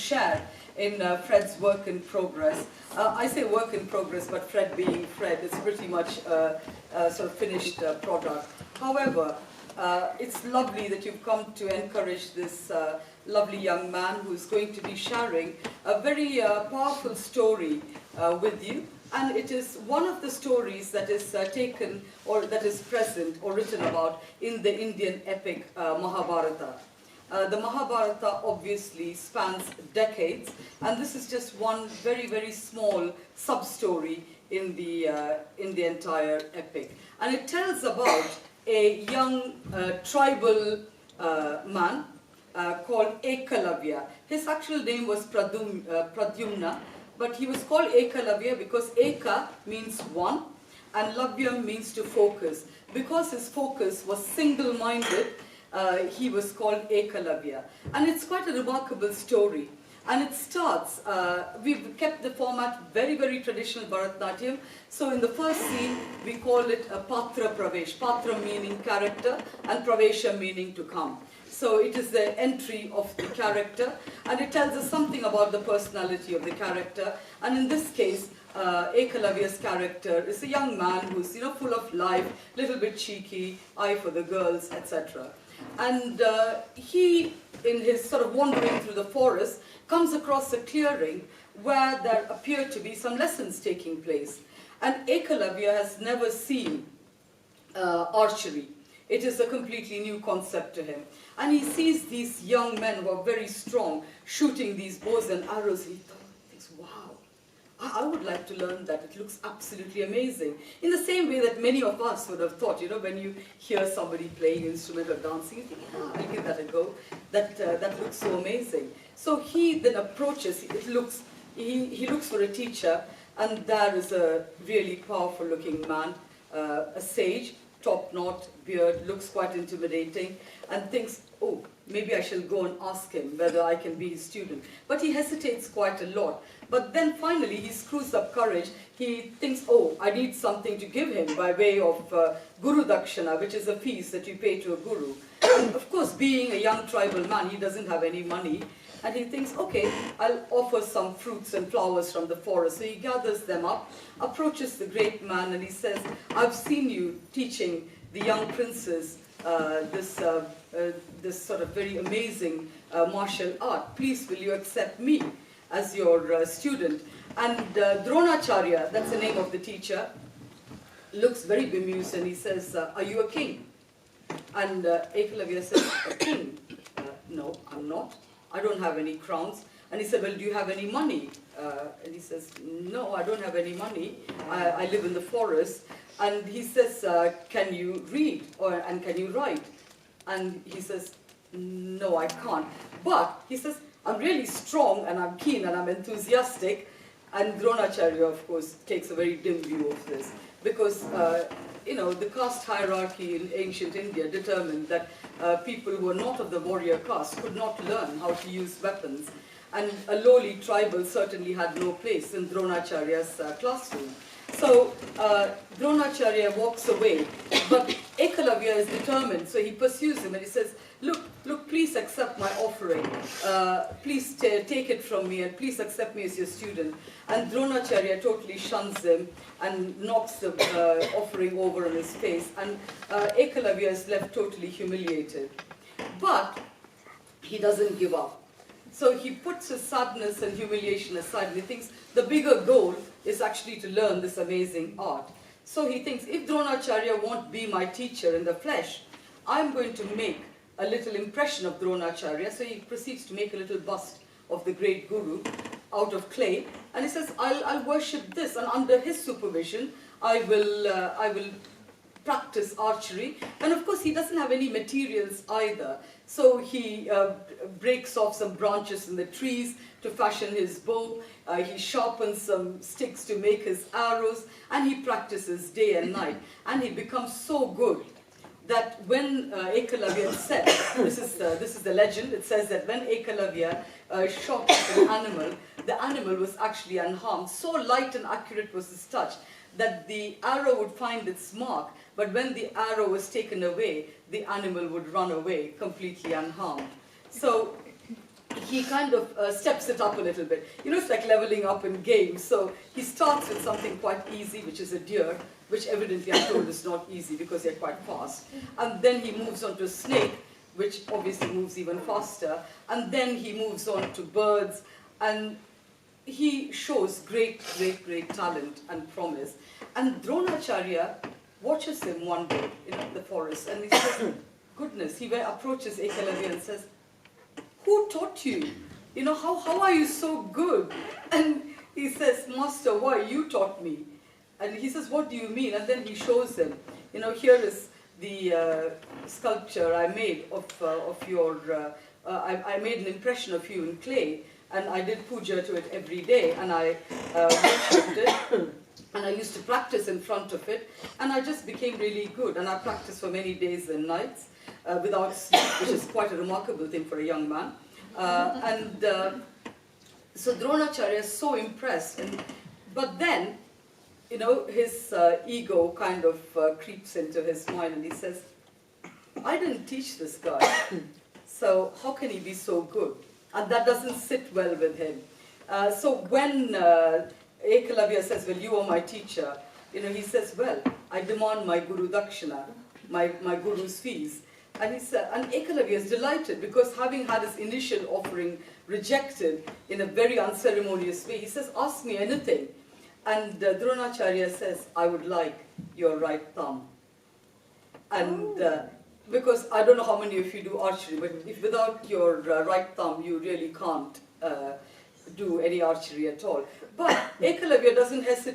share in Fred's work in progress. I say work in progress, but Fred being Fred, it's pretty much a sort of finished product. However, it's lovely that you've come to encourage this lovely young man who's going to be sharing a very powerful story with you. And it is one of the stories that is taken or that is present or written about in the Indian epic Mahabharata. The Mahabharata obviously spans decades, and this is just one very, very small sub-story in the entire epic. And it tells about a young tribal man called Ekalavya. His actual name was Pradyumna, but he was called Ekalavya because Eka means one and Lavya means to focus. Because his focus was single-minded, he was called Ekalavya. And it's quite a remarkable story. And it starts, we've kept the format very, very traditional Bharatanatyam. So in the first scene, we call it a Patra Pravesh. Patra meaning character and Pravesha meaning to come. So it is the entry of the character, and it tells us something about the personality of the character. And in this case, Ekalavya's character is a young man who's full of life, little bit cheeky, eye for the girls, etc. And he, in his sort of wandering through the forest, comes across a clearing where there appear to be some lessons taking place. And Ekalavya has never seen archery. It is a completely new concept to him. And he sees these young men who are very strong, shooting these bows and arrows. He thinks, wow, I would like to learn that. It looks absolutely amazing. In the same way that many of us would have thought, when you hear somebody playing an instrument or dancing, you think, I'll give that a go. That looks so amazing. So he then approaches, he looks for a teacher, and there is a really powerful looking man, a sage, top knot, beard, looks quite intimidating, and thinks, oh, maybe I shall go and ask him whether I can be his student. But he hesitates quite a lot. But then finally he screws up courage. He thinks, oh, I need something to give him by way of Guru Dakshana, which is a fees that you pay to a guru. And of course, being a young tribal man, he doesn't have any money. And he thinks, okay, I'll offer some fruits and flowers from the forest. So he gathers them up, approaches the great man, and he says, I've seen you teaching the young princes this sort of very amazing martial art. Please, will you accept me as your student? And Dronacharya, that's the name of the teacher, looks very bemused, and he says, are you a king? And Ekalavya says, a king? No, I'm not. I don't have any crowns. And he said, well, do you have any money? And he says, no, I don't have any money. I live in the forest. And he says, can you read and can you write? And he says, no, I can't. But he says, I'm really strong and I'm keen and I'm enthusiastic. And Dronacharya, of course, takes a very dim view of this. Because, the caste hierarchy in ancient India determined that people who were not of the warrior caste could not learn how to use weapons. And a lowly tribal certainly had no place in Dronacharya's classroom. So Dronacharya walks away, but Ekalavya is determined, so he pursues him and he says, look, please accept my offering. Please take it from me and please accept me as your student. And Dronacharya totally shuns him and knocks the offering over on his face, and Ekalavya is left totally humiliated. But he doesn't give up. So he puts his sadness and humiliation aside and he thinks the bigger goal is actually to learn this amazing art. So he thinks, if Dronacharya won't be my teacher in the flesh, I'm going to make a little impression of Dronacharya. So he proceeds to make a little bust of the great guru out of clay, and he says, I'll worship this, and under his supervision I will practice archery. And of course he doesn't have any materials either, so he breaks off some branches in the trees to fashion his bow, he sharpens some sticks to make his arrows, and he practices day and night, and he becomes so good that when Ekalavya said, this is the legend, it says that when Ekalavya shot an animal, the animal was actually unharmed. So light and accurate was his touch that the arrow would find its mark, but when the arrow was taken away, the animal would run away completely unharmed. So he kind of steps it up a little bit. You know, it's like leveling up in games. So he starts with something quite easy, which is a deer, which evidently I'm told is not easy because they're quite fast. And then he moves on to a snake, which obviously moves even faster. And then he moves on to birds. And he shows great, great, great talent and promise. And Dronacharya watches him one day in the forest, and he says, goodness, he approaches Ekalavya and says, who taught you? You know, how are you so good? And he says, Master, why? You taught me. And he says, what do you mean? And then he shows him, you know, here is the sculpture I made of your, I made an impression of you in clay, and I did puja to it every day, and I worshipped it. And I used to practice in front of it, and I just became really good. And I practiced for many days and nights without sleep, which is quite a remarkable thing for a young man. So Dronacharya is so impressed. But then, you know, his ego kind of creeps into his mind, and he says, I didn't teach this guy, so how can he be so good? And that doesn't sit well with him. So when Ekalavya says, well, you are my teacher, you know, he says, well, I demand my guru dakshina, my guru's fees. And Ekalavya is delighted, because having had his initial offering rejected in a very unceremonious way, he says, ask me anything. And Dronacharya says, I would like your right thumb. And because I don't know how many of you do archery, but if without your right thumb, you really can't do any archery at all. But Ekalavya doesn't hesitate